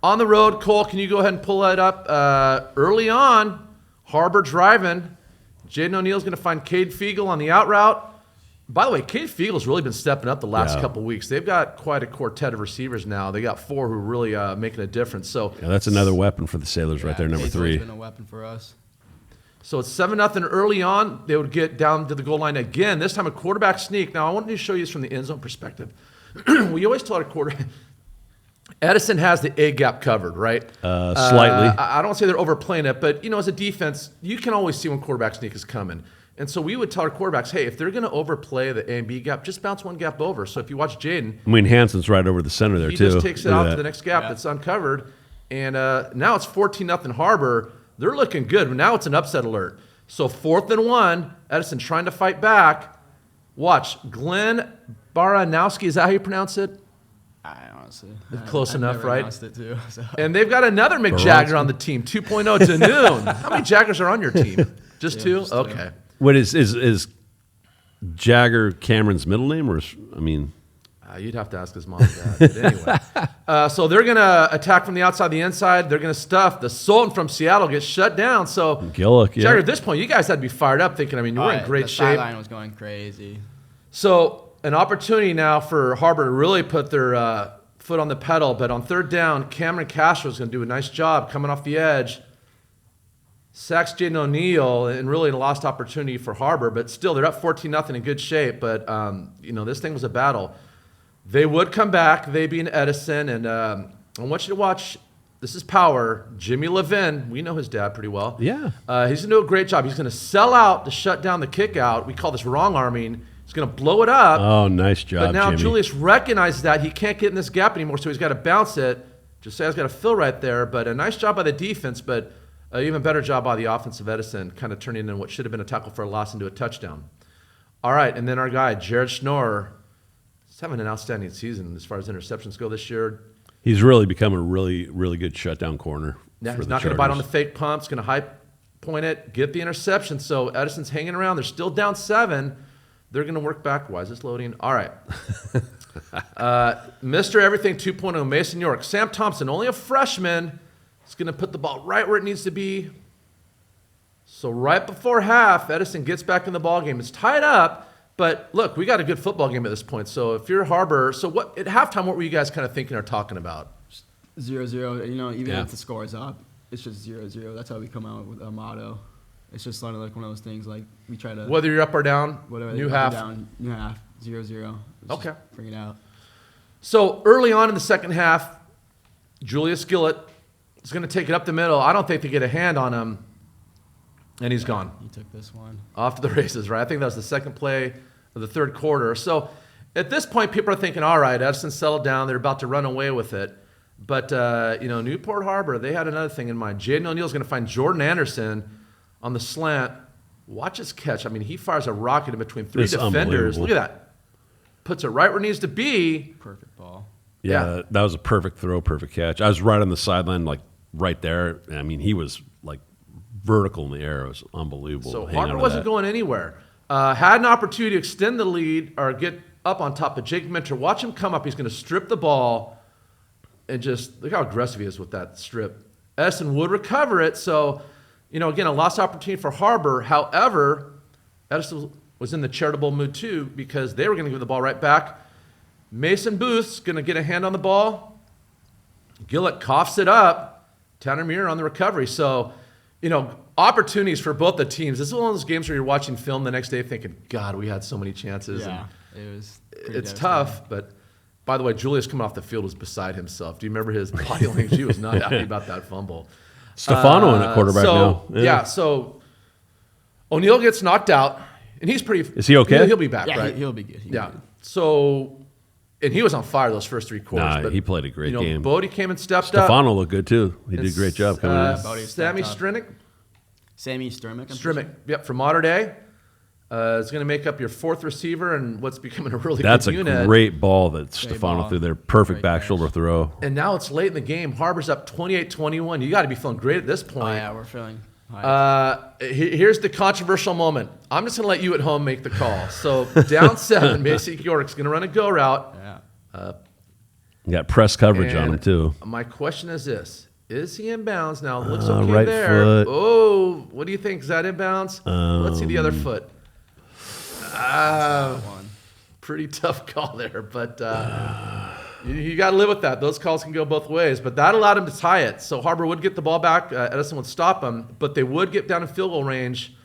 On the road, Cole, can you go ahead and pull that up? Early on, Harbor driving. Jaden O'Neal's going to find Cade Fiegel on the out route. By the way, Cade Fiegel's really been stepping up the last couple of weeks. They've got quite a quartet of receivers now. They got 4 who are really making a difference. So that's another weapon for the Sailors right there, number 3. It's been a weapon for us. So it's 7-0 early on. They would get down to the goal line again. This time a quarterback sneak. Now I want to show you this from the end zone perspective. We always tell our quarterback, Edison has the A gap covered, right? Slightly. I don't say they're overplaying it, but as a defense, you can always see when quarterback sneak is coming. And so we would tell our quarterbacks, hey, if they're going to overplay the A and B gap, just bounce one gap over. So if you watch Jaden, I mean, Hanson's right over the center there, he too. He just takes it out to the next gap that's uncovered. And now it's 14-0 Harbor. They're looking good. Now it's an upset alert. So 4th and 1, Edison trying to fight back. Watch, Glenn Baranowski, is that how you pronounce it? Close enough, right? It too, so. And they've got another McJagger on the team, 2.0 Danoon. How many Jaggers are on your team? Just 2? Just 2. Okay. What is Jagger Cameron's middle name, or you'd have to ask his mom that. But anyway, so they're going to attack from the outside, the inside. They're going to stuff. The Sultan from Seattle gets shut down. So Gillick, Jagger, at this point, you guys had to be fired up, thinking, we're in great shape. The sideline was going crazy. So an opportunity now for Harbor to really put their foot on the pedal. But on 3rd down, Cameron Castro is going to do a nice job coming off the edge. Sacks Jaden O'Neal, and really a lost opportunity for Harbor. But still, they're up 14-0 in good shape. But, this thing was a battle. They would come back, they being Edison. And I want you to watch, this is power, Jimmy Levin. We know his dad pretty well. Yeah. He's going to do a great job. He's going to sell out to shut down the kick out. We call this wrong arming. He's going to blow it up. Oh, nice job, But now Jimmy. Julius recognizes that he can't get in this gap anymore, so he's got to bounce it. Josiah's got to fill right there. But a nice job by the defense, but an even better job by the offensive Edison, kind of turning in what should have been a tackle for a loss into a touchdown. All right, and then our guy, Jared Schnorr, is having an outstanding season as far as interceptions go this year. He's really become a really, really good shutdown corner. Yeah, he's not going to bite on the fake pumps, going to high point it, get the interception. So Edison's hanging around. They're still down 7. They're going to work back. Why is this loading? All right. Mr. Everything 2.0, Mason York. Sam Thompson, only a freshman, is going to put the ball right where it needs to be. So right before half, Edison gets back in the ball game. It's tied up, but look, we got a good football game at this point. So if you're Harbor, so what at halftime, what were you guys kind of thinking or talking about? 0-0. Even if the score is up, it's just 0-0. That's how we come out with our motto. It's just like one of those things. Like we try to whether you're up or down, whatever, new half, down, new half, 0-0. Okay, bring it out. So early on in the second half, Julius Gillett is going to take it up the middle. I don't think they get a hand on him, and he's gone. He took this one off to the races, right? I think that was the second play of the third quarter. So at this point, people are thinking, all right, Edison settled down. They're about to run away with it. But, Newport Harbor, they had another thing in mind. Jaden O'Neal's going to find Jordan Anderson on the slant. Watch his catch. He fires a rocket in between 3 defenders. Look at that. Puts it right where it needs to be. Perfect ball. Yeah, that was a perfect throw, perfect catch. I was right on the sideline, like right there. He was like vertical in the air. It was unbelievable. So Harbor wasn't going anywhere. Had an opportunity to extend the lead or get up on top of Jake Minter. Watch him come up. He's going to strip the ball and just look how aggressive he is with that strip. Edison would recover it. So, again, a lost opportunity for Harbor. However, Edison was in the charitable mood too because they were going to give the ball right back. Mason Booth's going to get a hand on the ball. Gillett coughs it up. Tanner Muir on the recovery. So, opportunities for both the teams. This is one of those games where you're watching film the next day thinking, God, we had so many chances. Yeah, it's tough, but by the way, Julius coming off the field was beside himself. Do you remember his body language? He was not happy about that fumble. Stefano in at quarterback now. Yeah, so O'Neal gets knocked out, and he's pretty. Is he okay? He'll be back, yeah, right? He'll be good. So, and he was on fire those first 3 quarters. But, he played a great game. Bodie came and stepped up. Stefano looked good too. He did a great job coming in. Sammy Strimick. Sammy Strimick. Strimick, yep, from Mater Day. Is going to make up your 4th receiver and what's becoming a really That's good unit. That's a great ball that Stefano threw there. Perfect back shoulder throw. And now it's late in the game. Harbor's up 28-21. You got to be feeling great at this point. Oh, yeah, we're feeling here's the controversial moment. I'm just going to let you at home make the call. So down 7, Mason York's going to run a go route. Yeah. You got press coverage on And him too. My question is this. Is he in bounds? Now, it looks okay Right there. foot. Oh, what do you think? Is that in bounds? Let's see the other foot. One. Pretty tough call there, but you got to live with that. Those calls can go both ways, but that allowed him to tie it. So Harbor would get the ball back. Edison would stop him, but they would get down in field goal range.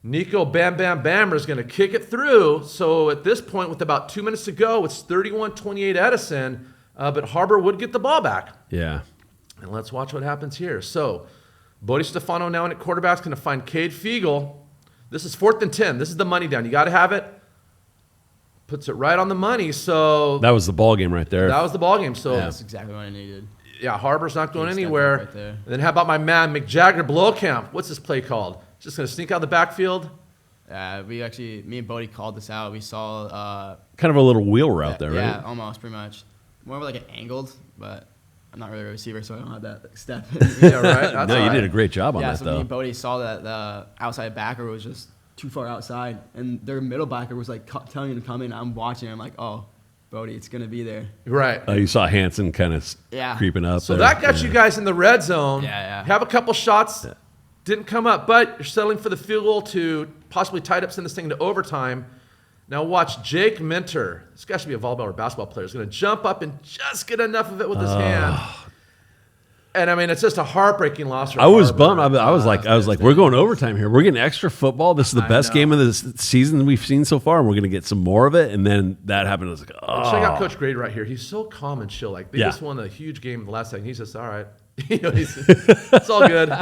Nico Bam Bam Bammer is going to kick it through. So at this point, with about 2 minutes to go, it's 31-28 Edison, but Harbor would get the ball back. Yeah. And let's watch what happens here. So Bodie Stefano now in at quarterback is going to find Cade Fiegel. This is 4th and 10. This is the money down. You got to have it. Puts it right on the money. So That was the ball game right there. that was the ball game. So That's exactly what I needed. yeah, Harbor's not going Big step up anywhere. right there. And then how about my man McJagger Blowcamp? What's this play called? Just going to sneak out of the backfield. Me and Bodie called this out. We saw. Kind of a little wheel route there, Yeah, right? almost, pretty much. More of like an angled, but I'm not really a receiver, so I don't have that step. Yeah, right. That's No, all you right. did a great job on Yeah, that, so me though. and Bodie saw that the outside backer was just too far outside, and their middle backer was like telling him to come in. I'm watching. I'm like, oh, Bodie, it's gonna be there. Right. You saw Hansen kind of Yeah. creeping up. So there. that got you guys in the red zone. Yeah. Have a couple shots. Didn't come up, but you're settling for the field goal to possibly tie it up, send this thing to overtime. Now watch Jake Minter. This guy should be a volleyball or basketball player. He's going to jump up and just get enough of it with his hand. And I mean, it's just a heartbreaking loss. For I was Harbor. bummed. I was like, we're going overtime here. We're getting extra football. This is the I best know. game of the season we've seen so far, and we're going to get some more of it. And then that happened. I was like, Check out oh, Coach Grady right here. He's so calm and chill. Like they Yeah. just won a huge game the last second. He's just all right. It's all good.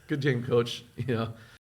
Good game, Coach.